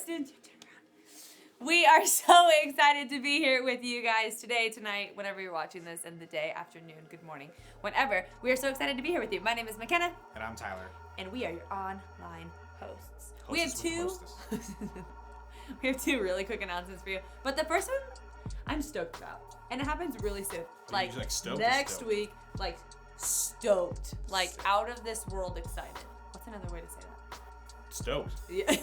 students, we are so excited to be here with you guys today, tonight, whenever you're watching this, and the day, afternoon, good morning, whenever. We are so excited to be here with you. My name is McKenna. And I'm Tyler. And we are your online hosts. Hostess We have two really quick announcements for you. But the first one, I'm stoked about. And it happens really soon. Like stoked next week, like stoked. Like out of this world excited. What's another way to say that? Stoked. Yeah.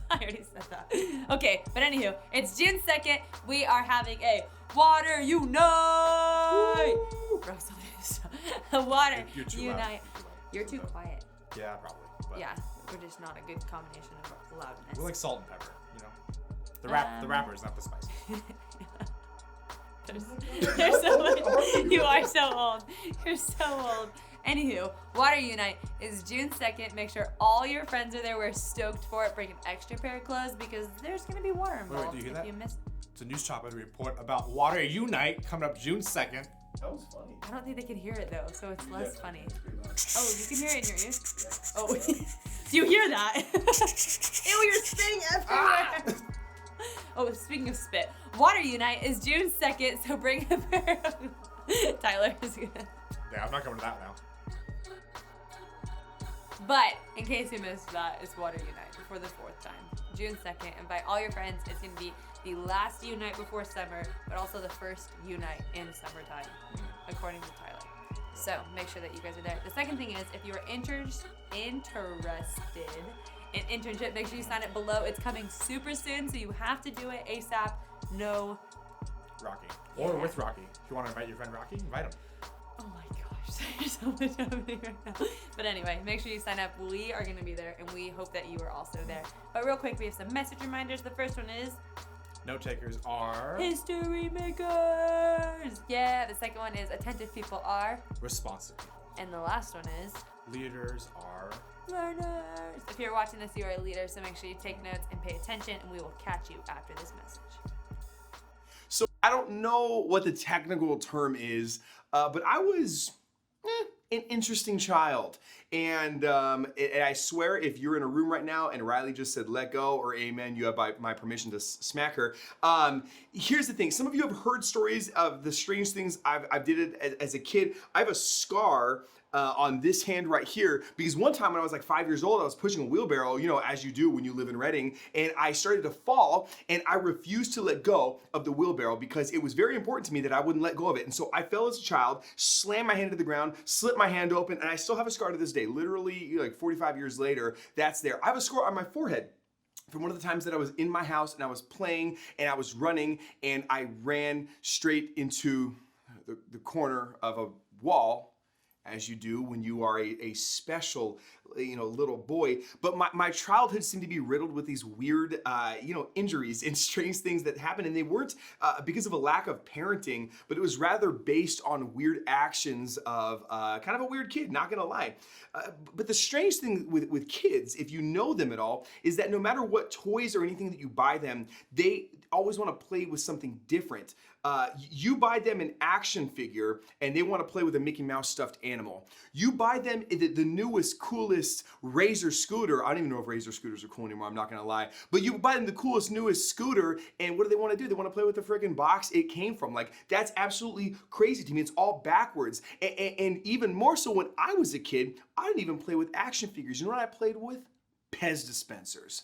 I already said that. Okay, but anywho, it's June 2nd. We are having a Water Unite! Water You're too Unite. loud. You're too quiet. Yeah, probably. But Yeah, we're just not a good combination of loudness. we're like salt and pepper, you know? The rappers, not the spice. There's so much. You are so old. You're so old. Anywho, Water Unite is June 2nd. Make sure all your friends are there. We're stoked for it. Bring an extra pair of clothes because there's going to be water involved. do you hear that? You missed. It's a news chopper report about Water Unite coming up June 2nd. That was funny. I don't think they can hear it though, so it's less funny. It's pretty loud. Oh, you can hear it in your ears? Yeah. Oh, do you hear that? Ew, you're spitting everywhere. Oh, speaking of spit, Water Unite is June 2nd, so bring a pair of... Tyler is gonna... Yeah, I'm not coming to that now. But, in case you missed that, it's Water Unite for the 4th time. June 2nd, invite all your friends. It's gonna be the last Unite before summer, but also the first Unite in summertime, according to Tyler. So, make sure that you guys are there. The second thing is, if you are interested in internship, make sure you sign up below. It's coming super soon, so you have to do it ASAP. No. Rocky. Or Yeah. with Rocky. If you want to invite your friend Rocky, invite him. Oh my gosh, there's so much happening right now. But anyway, make sure you sign up. We are going to be there, and we hope that you are also there. But real quick, we have some message reminders. The first one is... Note takers are... History makers! Yeah, the second one is attentive people are... responsive people. And the last one is... Leaders are... learners! If you're watching this, you are a leader, so make sure you take notes and pay attention, and we will catch you after this message. So I don't know what the technical term is, but I was an interesting child. And I swear if you're in a room right now and Riley just said let go or amen, you have my permission to smack her. Here's the thing. Some of you have heard stories of the strange things I've did it as a kid. I have a scar on this hand right here because one time when I was like 5 years old, I was pushing a wheelbarrow, you know, as you do when you live in Reading, and I started to fall and I refused to let go of the wheelbarrow because it was very important to me that I wouldn't let go of it. And so I fell as a child, slammed my hand to the ground, slit my hand open, and I still have a scar to this day. Literally like 45 years later, that's there. I have a scar on my forehead from one of the times that I was in my house and I was playing and I was running and I ran straight into the corner of a wall, as you do when you are a special, little boy. But my childhood seemed to be riddled with these weird, injuries and strange things that happened. And they weren't because of a lack of parenting, but it was rather based on weird actions of kind of a weird kid, not gonna lie. But the strange thing with kids, if you know them at all, is that no matter what toys or anything that you buy them, they always wanna play with something different. You buy them an action figure and they want to play with a Mickey Mouse stuffed animal. You buy them the newest, coolest Razor scooter. I don't even know if Razor scooters are cool anymore, I'm not gonna lie. But you buy them the coolest, newest scooter, and what do they want to do? They want to play with the freaking box it came from. Like, that's absolutely crazy to me. It's all backwards. And even more so when I was a kid, I didn't even play with action figures. You know what I played with? Pez dispensers.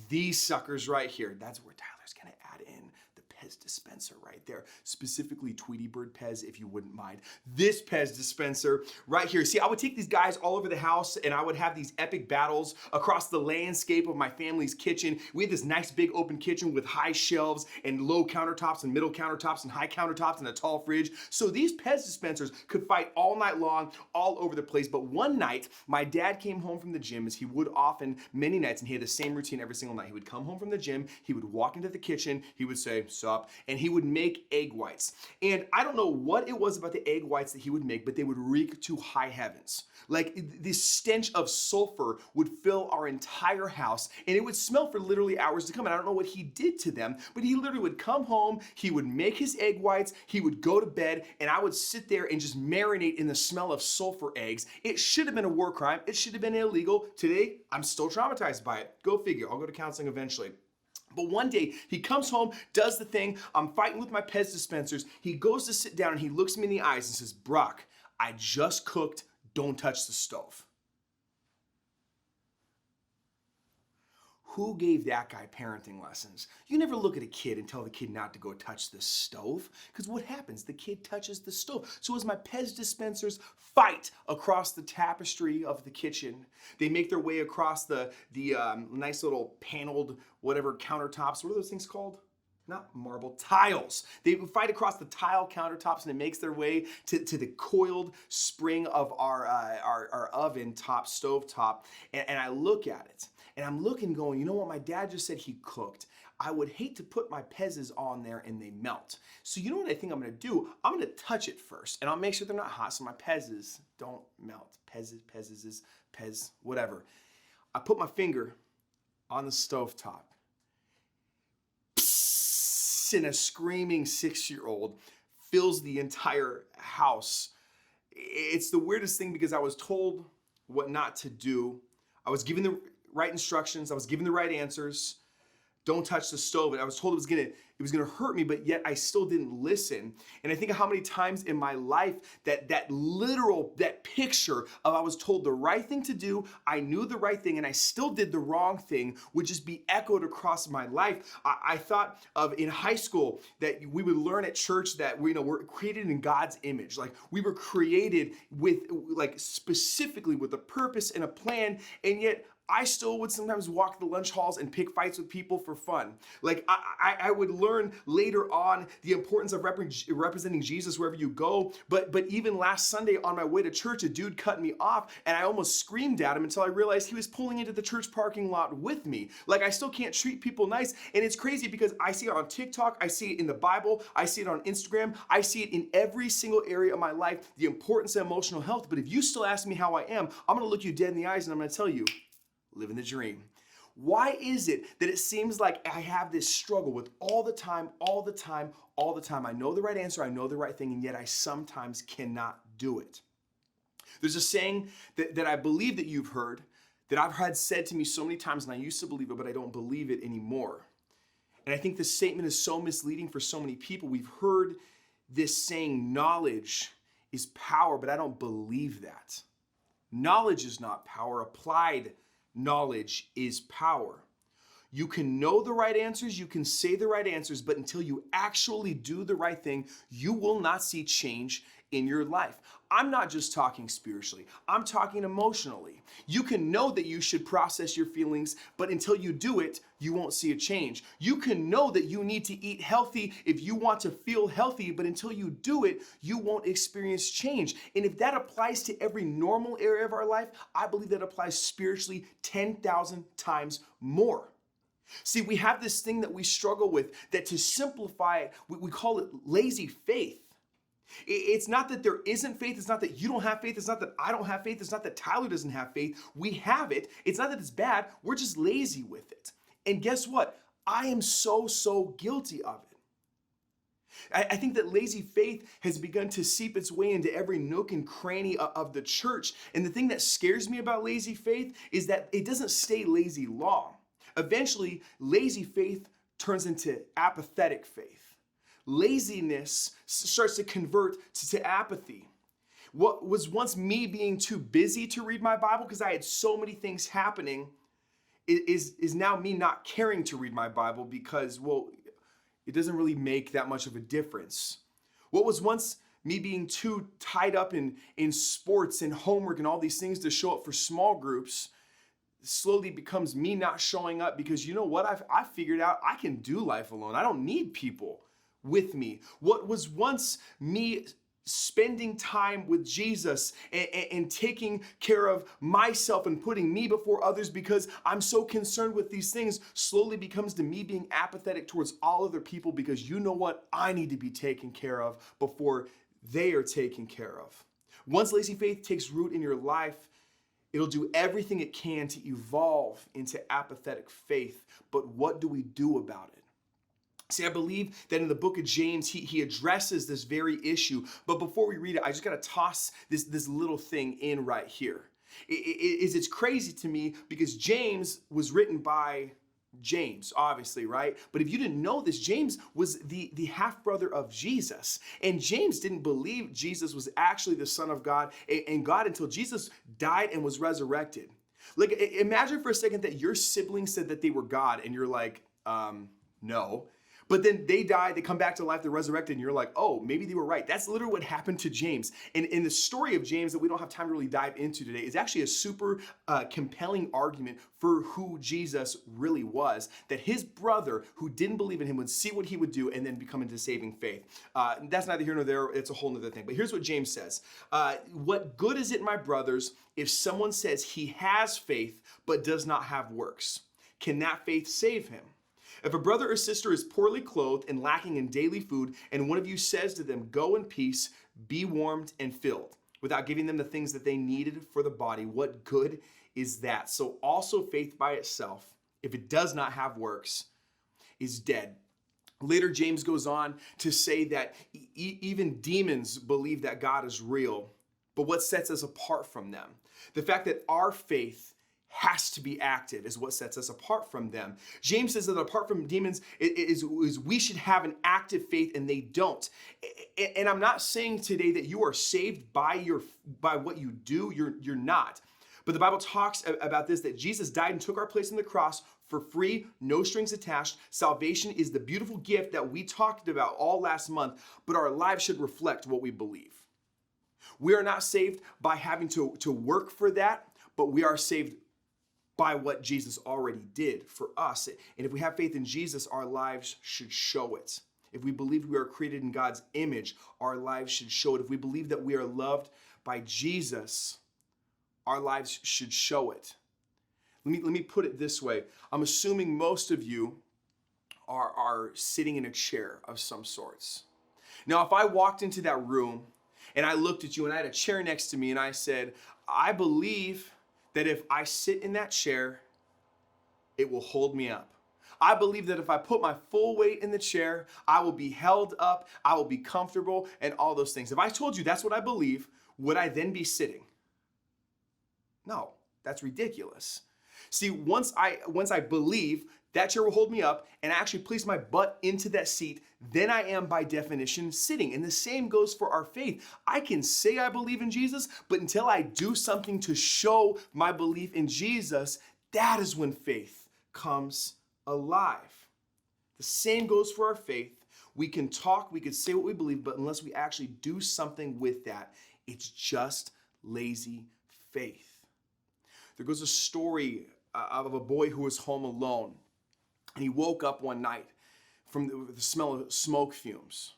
These suckers right here. That's where Tyler's gonna add in the Pez dispenser right there. Specifically Tweety Bird Pez, if you wouldn't mind. This Pez dispenser right here. See, I would take these guys all over the house and I would have these epic battles across the landscape of my family's kitchen. We had this nice big open kitchen with high shelves and low countertops and middle countertops and high countertops and a tall fridge. So these Pez dispensers could fight all night long, all over the place. But one night, my dad came home from the gym, as he would often many nights, and he had the same routine every single night. He would come home from the gym, he would walk into the kitchen, he would say, "Sup," and he would make egg whites. And I don't know what it was about the egg whites that he would make, but they would reek to high heavens. Like, this stench of sulfur would fill our entire house, and it would smell for literally hours to come. And I don't know what he did to them, but he literally would come home, he would make his egg whites, he would go to bed, and I would sit there and just marinate in the smell of sulfur eggs. It should have been a war crime. It should have been illegal. Today, I'm still traumatized by it. Go figure. I'll go to counseling eventually. But one day he comes home, does the thing. I'm fighting with my Pez dispensers. He goes to sit down and he looks me in the eyes and says, Brock, I just cooked. Don't touch the stove. Who gave that guy parenting lessons? You never look at a kid and tell the kid not to go touch the stove, because what happens? The kid touches the stove. So as my Pez dispensers fight across the tapestry of the kitchen, they make their way across the nice little paneled whatever countertops. What are those things called? Not marble, tiles. They fight across the tile countertops, and it makes their way to the coiled spring of our oven top, stove top, and I look at it. And I'm looking going, you know what, my dad just said he cooked. I would hate to put my Pez's on there and they melt. So you know what I think I'm gonna do? I'm gonna touch it first and I'll make sure they're not hot so my Pez's don't melt. Pez, whatever. I put my finger on the stovetop. Psst, and a screaming 6-year-old fills the entire house. It's the weirdest thing because I was told what not to do. I was given the right instructions. I was given the right answers. Don't touch the stove. And I was told it was gonna hurt me, but yet I still didn't listen. And I think of how many times in my life that picture of I was told the right thing to do, I knew the right thing, and I still did the wrong thing would just be echoed across my life. I thought of in high school that we would learn at church that we're created in God's image. Like we were created with specifically with a purpose and a plan, and yet I still would sometimes walk the lunch halls and pick fights with people for fun. Like I would learn later on the importance of representing Jesus wherever you go. But even last Sunday on my way to church, a dude cut me off and I almost screamed at him until I realized he was pulling into the church parking lot with me. Like I still can't treat people nice. And it's crazy because I see it on TikTok, I see it in the Bible, I see it on Instagram, I see it in every single area of my life, the importance of emotional health. But if you still ask me how I am, I'm gonna look you dead in the eyes and I'm gonna tell you, living the dream. Why is it that it seems like I have this struggle with all the time? I know the right answer, I know the right thing, and yet I sometimes cannot do it. There's a saying that I believe that you've heard, that I've had said to me so many times, and I used to believe it, but I don't believe it anymore. And I think this statement is so misleading for so many people. We've heard this saying, knowledge is power, but I don't believe that. Knowledge is not power. Applied knowledge is power. You can know the right answers, you can say the right answers, but until you actually do the right thing, you will not see change in your life. I'm not just talking spiritually, I'm talking emotionally. You can know that you should process your feelings, but until you do it, you won't see a change. You can know that you need to eat healthy if you want to feel healthy, but until you do it, you won't experience change. And if that applies to every normal area of our life, I believe that applies spiritually 10,000 times more. See, we have this thing that we struggle with that, to simplify it, we call it lazy faith. It's not that there isn't faith. It's not that you don't have faith. It's not that I don't have faith. It's not that Tyler doesn't have faith. We have it. It's not that it's bad. We're just lazy with it. And guess what? I am so guilty of it. I think that lazy faith has begun to seep its way into every nook and cranny of the church. And the thing that scares me about lazy faith is that it doesn't stay lazy long. Eventually, lazy faith turns into apathetic faith. Laziness starts to convert to apathy. What was once me being too busy to read my Bible because I had so many things happening is now me not caring to read my Bible because, well, it doesn't really make that much of a difference. What was once me being too tied up in sports and homework and all these things to show up for small groups slowly becomes me not showing up because, you know what, I figured out I can do life alone. I don't need people with me. What was once me spending time with Jesus and taking care of myself and putting me before others because I'm so concerned with these things slowly becomes to me being apathetic towards all other people because, you know what, I need to be taken care of before they are taken care of. Once lazy faith takes root in your life, it'll do everything it can to evolve into apathetic faith. But what do we do about it? See, I believe that in the book of James, he addresses this very issue. But before we read it, I just got to toss this little thing in right here. It's crazy to me because James was written by James, obviously, right? But if you didn't know this, James was the half-brother of Jesus. And James didn't believe Jesus was actually the Son of God and God until Jesus died and was resurrected. Like, imagine for a second that your siblings said that they were God and you're like, no. But then they die, they come back to life, they're resurrected, and you're like, oh, maybe they were right. That's literally what happened to James. And in the story of James that we don't have time to really dive into today is actually a super compelling argument for who Jesus really was, that his brother who didn't believe in him would see what he would do and then become into saving faith. That's neither here nor there. It's a whole other thing. But here's what James says. What good is it, my brothers, if someone says he has faith but does not have works? Can that faith save him? If a brother or sister is poorly clothed and lacking in daily food, and one of you says to them, go in peace, be warmed and filled, without giving them the things that they needed for the body, what good is that? So also faith by itself, if it does not have works, is dead. Later, James goes on to say that even demons believe that God is real, but what sets us apart from them? The fact that our faith has to be active is what sets us apart from them. James says that apart from demons is we should have an active faith, and they don't. And I'm not saying today that you are saved by what you do. You're not. But the Bible talks about this, that Jesus died and took our place on the cross for free, no strings attached. Salvation is the beautiful gift that we talked about all last month, but our lives should reflect what we believe. We are not saved by having to work for that, but we are saved by what Jesus already did for us. And if we have faith in Jesus, our lives should show it. If we believe we are created in God's image, our lives should show it. If we believe that we are loved by Jesus, our lives should show it. Let me put it this way. I'm assuming most of you are sitting in a chair of some sorts. Now, if I walked into that room and I looked at you and I had a chair next to me and I said, I believe that if I sit in that chair, it will hold me up. I believe that if I put my full weight in the chair, I will be held up, I will be comfortable, and all those things. If I told you that's what I believe, would I then be sitting? No, that's ridiculous. See, once I believe that chair will hold me up and I actually place my butt into that seat, then I am by definition sitting. And the same goes for our faith. I can say I believe in Jesus, but until I do something to show my belief in Jesus, that is when faith comes alive. The same goes for our faith. We can talk, we can say what we believe, but unless we actually do something with that, it's just lazy faith. There goes a story of a boy who was home alone. And he woke up one night from the smell of smoke fumes.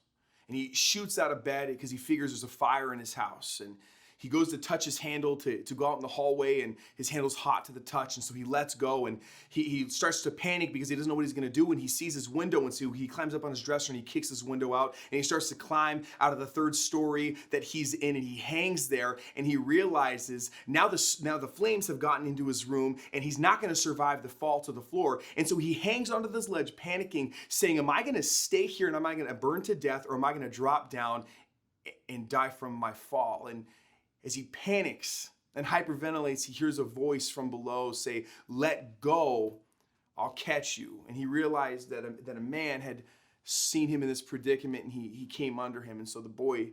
And he shoots out of bed because he figures there's a fire in his house. And he goes to touch his handle to go out in the hallway, and his handle's hot to the touch. And so he lets go, and he starts to panic because he doesn't know what he's going to do. And he sees his window, and so he climbs up on his dresser and he kicks his window out, and he starts to climb out of the third story that he's in, and he hangs there, and he realizes now the flames have gotten into his room, and he's not going to survive the fall to the floor. And so he hangs onto this ledge, panicking, saying, am I going to stay here and am I going to burn to death, or am I going to drop down and die from my fall? And as he panics and hyperventilates, he hears a voice from below say, let go, I'll catch you. And he realized that a man had seen him in this predicament, and he came under him. And so the boy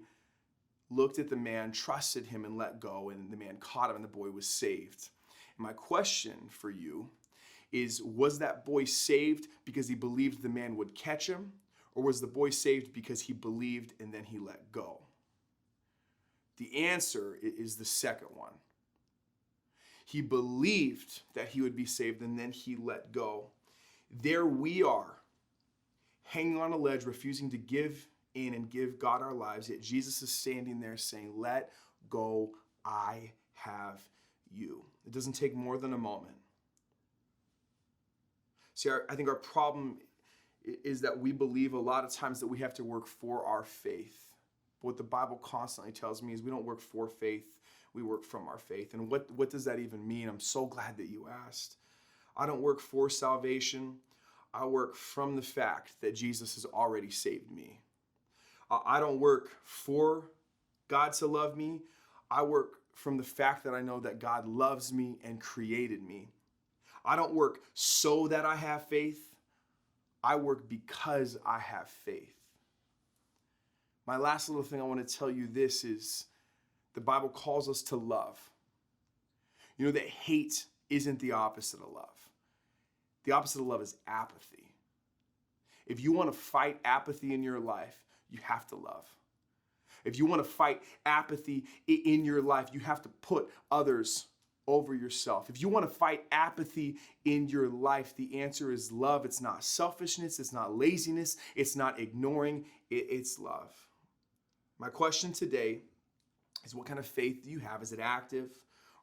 looked at the man, trusted him, and let go. And the man caught him, and the boy was saved. And my question for you is, was that boy saved because he believed the man would catch him? Or was the boy saved because he believed and then he let go? The answer is the second one. He believed that he would be saved, and then he let go. There we are, hanging on a ledge, refusing to give in and give God our lives, yet Jesus is standing there saying, let go, I have you. It doesn't take more than a moment. See, I think our problem is that we believe a lot of times that we have to work for our faith. What the Bible constantly tells me is we don't work for faith, we work from our faith. And what does that even mean? I'm so glad that you asked. I don't work for salvation. I work from the fact that Jesus has already saved me. I don't work for God to love me. I work from the fact that I know that God loves me and created me. I don't work so that I have faith. I work because I have faith. My last little thing I want to tell you this is the Bible calls us to love. You know that hate isn't the opposite of love. The opposite of love is apathy. If you want to fight apathy in your life, you have to love. If you want to fight apathy in your life, you have to put others over yourself. If you want to fight apathy in your life, the answer is love. It's not selfishness. It's not laziness. It's not ignoring. It's love. My question today is, what kind of faith do you have? Is it active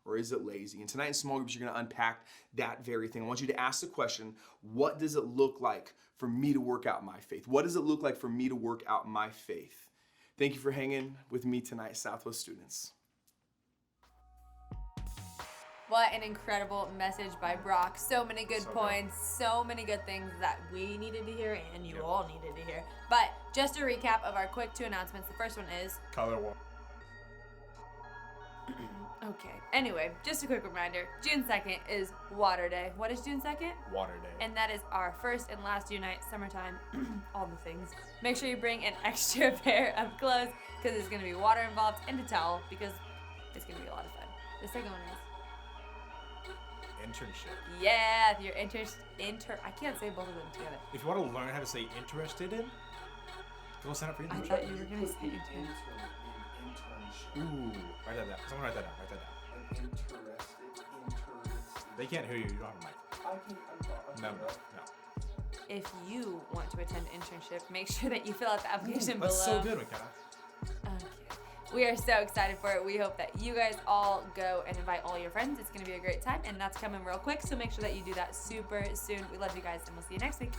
or is it lazy? And tonight in small groups, you're going to unpack that very thing. I want you to ask the question, what does it look like for me to work out my faith? What does it look like for me to work out my faith? Thank you for hanging with me tonight, Southwest students. What an incredible message by Brock. So many good points, so many good things that we needed to hear and you all needed to hear. But just a recap of our quick 2 announcements. The first one is Color war. okay. Anyway, just a quick reminder. June 2nd is Water Day. What is June 2nd? Water day. And that is our first and last Unite summertime. All the things. Make sure you bring an extra pair of clothes because there's going to be water involved and a towel because it's going to be a lot of fun. The second one is internship. yeah, if you're I can't say both of them together. If you want to learn how to say interested in, go sign up for I internship. thought you were going to say intern. Ooh, write that down. Someone write that down. Write that down. They can't hear you. You don't have a mic. No. If you want to attend internship, make sure that you fill out the application below. That's so good, McKenna. Okay. We are so excited for it. We hope that you guys all go and invite all your friends. It's going to be a great time, and that's coming real quick, so make sure that you do that super soon. We love you guys, and we'll see you next week.